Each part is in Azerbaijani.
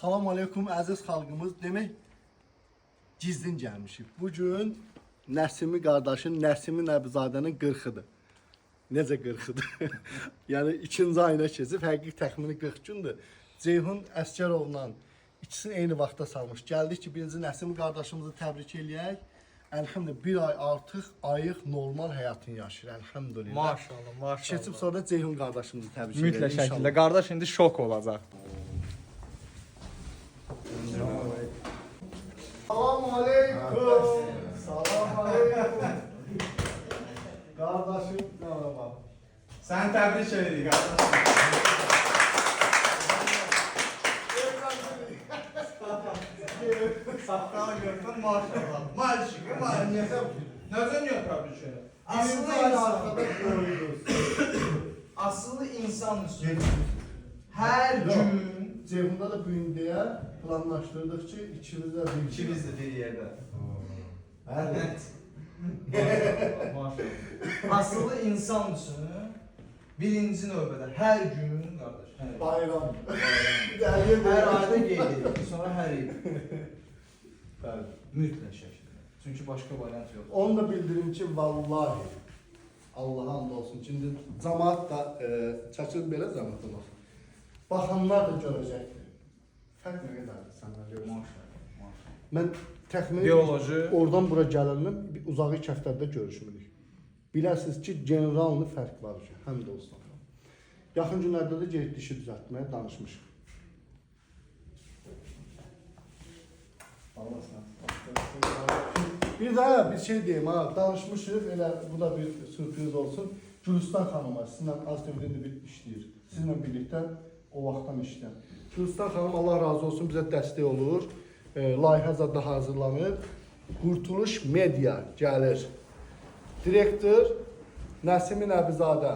Salam aleykum əziz xalqımız. Demək gizlin gəlmişik. Bu gün Nəsimi qardaşın, Nəsimi Nəbizadənin 40-ıdır. Necə 40-ıdır? Yəni 2-ci ayına keçib, həqiqi təxmini 40 gündür. Ceyhun Əsgərovla ikisini eyni vaxtda salmış. Gəldik ki, birinci Nəsimi qardaşımızı təbrik eləyək. Əlhamdülillah bir ay artıq ayıq normal həyatını yaşayır. Əlhamdülillah. Maşallah, maşallah. Keçib sonra Ceyhun qardaşımızı təbrik eləyək. Mütləq şəkildə. Qardaş indi şok olacaq. Salam aleykum. Salam aleykum. Qardaşım, merhaba. Sən təbrik edirik qardaş. Saqqalı gördün maşallah. Malçıqı, malçıqı. Nəzən yox təbrik edirik. Asılı insan üstü. Hər gün. Ceyhunda da büyündüyə planlaşdırdıq ki, ikimiz də bir yerdə. Evet. Maşallah. Asılı insan üstü. Birinci növbədə hər gün qardaş. Bayram. Hər ayda qeyd edirik, sonra hər il. Bəli. Mütləq şəkildə. Çünki başqa variant yoxdur. Onu da bildirim ki, vallahi Allah'a hamd olsun. Şimdi cemaat da çəkilib belə cemaat olsun. Baxanlar da görəcəkdir. Fərq nə qədərdir səndən görürsən? Maşallah. Mən təxmini Bioloji. oradan bura gələndən uzağı 2 həftədə görüşmürük. Bilərsiniz ki, generallı fərq var ki, həmd olsun. Yaxın günlərdə də gedib dişi düzəltməyə danışmışıq. Bir daha bir şey deyim ha, danışmışıq, elə bu da bir sürpriz olsun. Gülüstan xanıma, sizinlə az dövründə bir işləyir. Sizinlə birlikdə o vaxtdan işləyən. Gülüstan xanım Allah razı olsun bizə dəstək olur. Layihə zadda hazırlanır. Qurtuluş Media gəlir. Direktor Nəsimi Nəbizadə.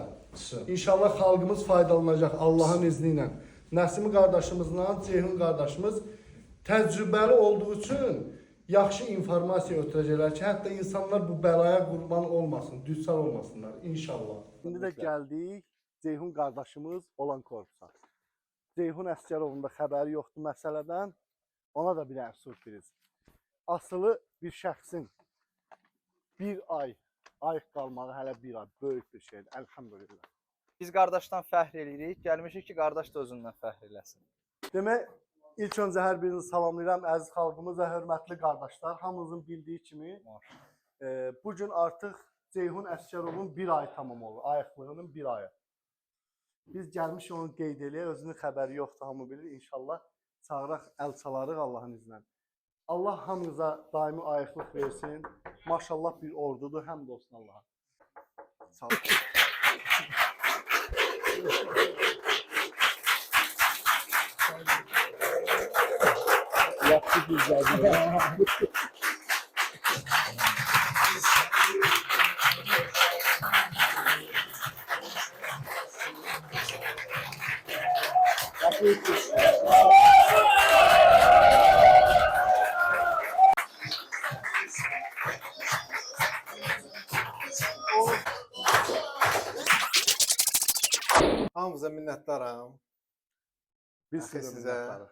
İnşallah xalqımız faydalanacaq Allahın izni ilə. Nəsimi qardaşımızla Ceyhun qardaşımız təcrübəli olduğu üçün yaxşı informasiya ötürəcəklər ki, hətta insanlar bu bəlaya qurban olmasın, düçar olmasınlar inşallah. İndi də gəldik Ceyhun qardaşımız olan korpusa. Ceyhun Əsgərovun da xəbəri yoxdur məsələdən. Ona da bir dənə sürpriz. Asılı bir şəxsin bir ay ayıq qalmağı hələ bir ay böyük bir şeydir. Əlhamdülillah. Biz qardaşdan fəxr eləyirik. Gəlmişik ki, qardaş da özündən fəxr eləsin. Demək, ilk öncə hər birinizi salamlayıram əziz xalqımız və hörmətli qardaşlar. Hamınızın bildiyi kimi bugün artıq Ceyhun Əsgərovun bir ay tamam olur. Ayıqlığının bir ayı. Biz gəlmişik onu qeyd eləyək. Özünün xəbəri yoxdur, hamı bilir. İnşallah çağıraq, əl çalarıq Allahın iznən. Allah hamınıza daimi ayıqlıq versin. Maşallah bir ordudur. Həmd olsun Allaha. Sağ olun. Yaxşı güzel. Hamınıza minnətdaram. Biz Axı sizə sizə, minnətdarıq.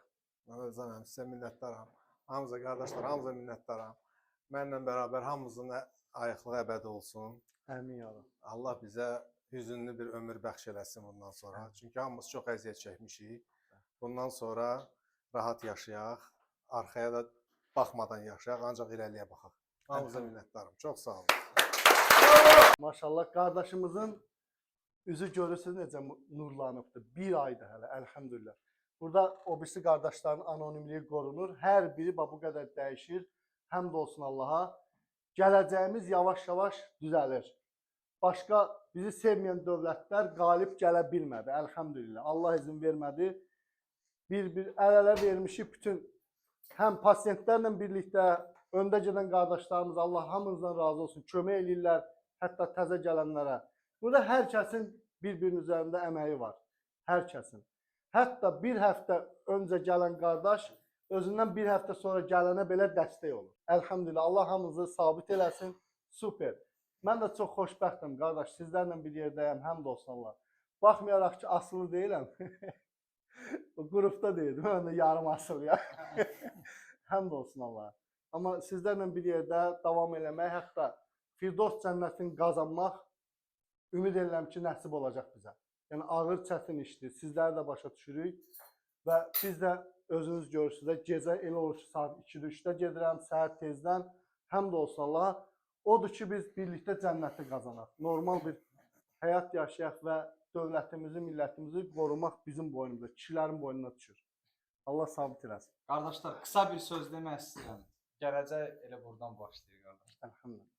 mən özəm sizə minnətdaram. Hamınıza qardaşlar, hamınıza minnətdaram. Mənlə bərabər hamımızın ayıqlığı əbədi olsun. Əmin ya Rab. Allah bizə hüzünlü bir ömür bəxş eləsin bundan sonra. Çünki hamımız çox əziyyət çəkmişik. Bundan sonra rahat yaşayaq, arxaya da baxmadan yaşayaq, ancaq irəliyə baxaq. Hamınıza minnətdaram. Çox sağ olun. Maşallah qardaşımızın üzü görürsünüz necə nurlanıbdır. Bir aydır hələ, əlhamdülillah. Burada o birisi qardaşların anonimliyi qorunur. Hər biri bu qədər dəyişir. Həmd olsun Allaha. Gələcəyimiz yavaş-yavaş düzəlir. Başqa bizi sevməyən dövlətlər qalib gələ bilmədi. Əlhamdülillah. Allah izin vermədi. Bir əl-ələ vermişik bütün həm pasiyentlərlə birlikdə öndə gedən qardaşlarımız Allah hamınızdan razı olsun. Kömək eləyirlər hətta təzə gələnlərə. Burada hər kəsin bir-birinin üzərində əməyi var. Hər kəsin. Hətta bir həftə öncə gələn qardaş özündən bir həftə sonra gələnə belə dəstək olur. Əlhamdülillah, Allah hamınızı sabit eləsin. Super. Mən də çox xoşbəxtəm qardaş. Sizlərlə bir yerdəyəm. Həmd olsun Allah. Baxmayaraq ki, asılı deyiləm. O qrupda deyildim, mən də yarım asıl ya. Həmd olsun Allaha. Amma sizlərlə bir yerdə davam eləmək, hətta Firdos cənnətini qazanmaq ümid edirəm ki, nəsib olacaq bizə. Yəni ağır, çətin işdir. Sizləri də başa düşürük və biz də özünüz görürsünüz də gecə elə olur ki, saat 2-də, 3-də gedirəm, səhər tezdən. Həmd olsun Allaha. Odur ki, biz birlikdə cənnəti qazanaq. Normal bir həyat yaşayaq və dövlətimizi, millətimizi qorumaq bizim boynumuzda, kişilərin boynuna düşür. Allah sabit eləsin. Qardaşlar, qısa bir söz demək istəyirəm. Gələcək elə buradan başlayır qardaşlar. Elhamdülillah.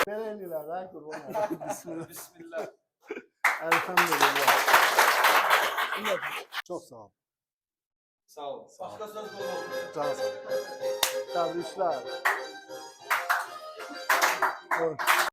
Belə eləyirlər, hə, qurban olsun. Bismillah. Bismillah. Elhamdülillah. Çox sağ ol. Sağ ol. Başqa söz qoyulur. Can sağ ol. Təbriklər.